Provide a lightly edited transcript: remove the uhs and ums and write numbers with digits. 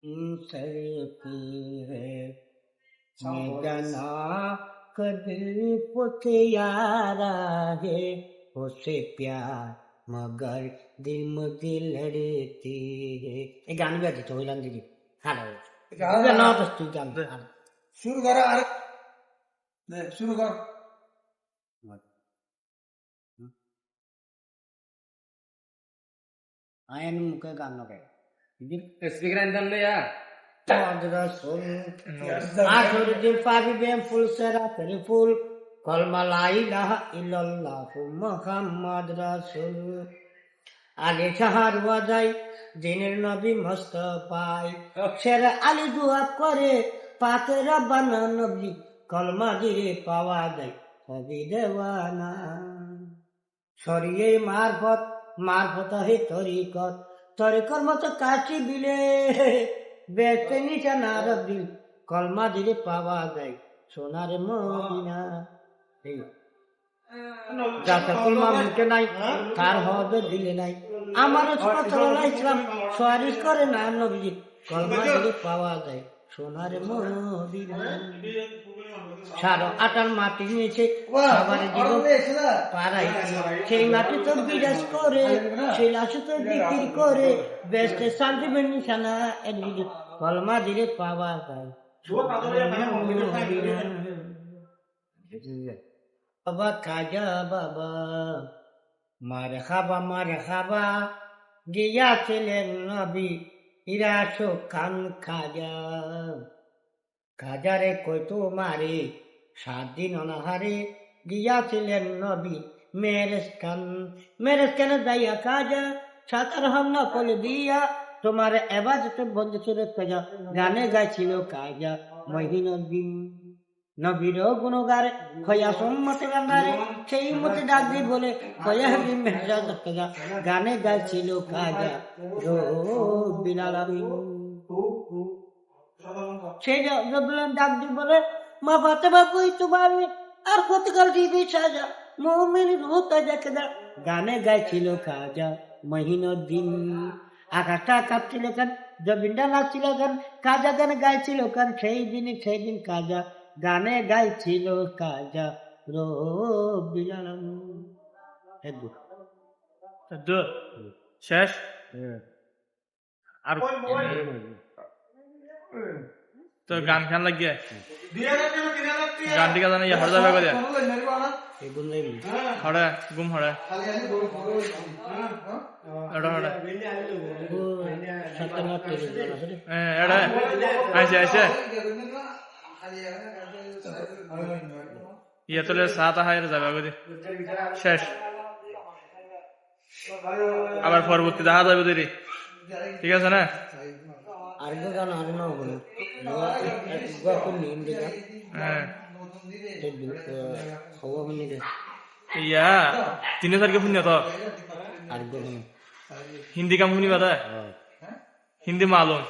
sir की है जाना कदिल पुतियारा है उसे प्यार मगर दिल मुझे लड़ती है এই গান গাইতে তো হইলাম দিদি হ্যালো না তো তুই গান শুরু করো আর শুরু কর আয়ন মুখে গান লাগাই স্পিকার আনতাম না ইয়া Ashuruddin Fabibem full Seraperi full Kolma la ilaha illallah Muhammad Rasul Ali Shahar Wajai Dinir Nabi Mustafa Sher Ali Dua Kore Pake Rabbana Nabi Kolma Dire Pawa Jai Hobi Dewana Soriye Marfat Marfat He Torikot Torikot Mata Kachi Bile বেচতে নিচে না দিল কলমা দিলে পাওয়া যায় সোনার Medina যাতে কলমা মুখে নাই তার হবে দিলে নাই আমার ইসলাম সুয়ারিশ করে না নবী কলমা দিলে পাওয়া যায় সোনার মদিনা সারো আটার মাটি নিচে খাবারের জীবন পাড়াই সেই মাটি তো বিরাজ করে সেই লাশ তো বিক্রি করে বেচতে শান্তি নিশানা এদিকে কলমা দিলে পাওয়া যায় বাবা খাজা বাবা মারে খাবা গিয়াছিলেন নবী ইরাশো খান খাজা খাজারে কইতো মারে 7 দিন অনাহারে গিয়াছিলেন নবী মেরেজ খান দাইয়া খাজা সাতার হামনা করে দিয়া তোমার এবাদতে বন্ধ করে কাজা গানে গাইছিল কাজা মহিনুদ্দিন নবীর গুণগার খয়া সম্মতে গান্ধারে সেই মতে ডাক দিয়ে বলে খয়া দিন মেহরাজ কাজা গানে গাইছিল কাজা রো বিলাল সেই ডাক দিয়ে বলে মা ফাতেমা কই তোমার আর কতকাল দিবি সাজা মুমিন রূহ কাজা কাজা গানে গাইছিল কাজা মহিনুদ্দিন আকাশটা কাঁপছিল কেন জমিনটা নাচছিল কেন কাজা গানে গাইছিল কেন সেই দিন কাজা গানে গাইছিল কাজা রো বিলাল শেষ আর তো গান খান লাগিয়ে গান টিকা জানা ইয়া হরদা ভাই করে হরে গুম হরে এডা হরে এডা আইছে ইয়া তোলে 7 হাজার যাবে গদি শেষ আবার পরবর্তী দেখা যাবে দেরি ঠিক আছে না আর গান আর না বলে ইয়া 3 তারিখে শুনিয়া তো আর হিন্দি কাম শুনিবা তা হিন্দি মালুম